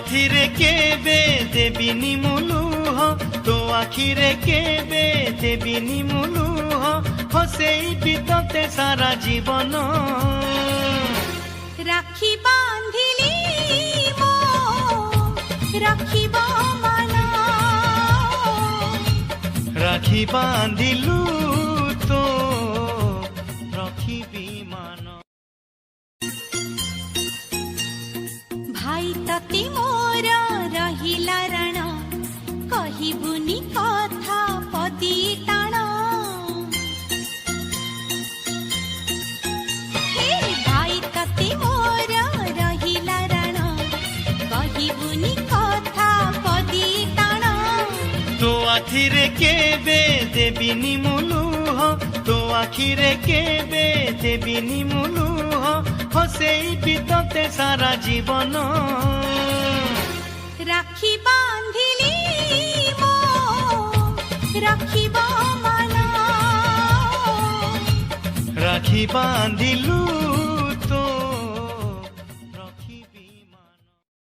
आखिरे केबे देबिनी मुलुह तो आखिरे केबे देबिनी मुलुह हसेई बितते सारा जीवन राखी बांधिली मो राखिब मन राखी बांधिलु तो रखिबी मान भाई तते मोर रहिला रण कहिबुनी कथा पदी टाण हे भाई तते मोर रहिला रण कहिबुनी कथा पदी टाण तो आखिरे केबे देबिनी मुलुह तो आखिरे केबे देबिनी मुलुह हसेई बितते सारा जीवन राखी बांधिली मो राखिब मन राखी बांधिलु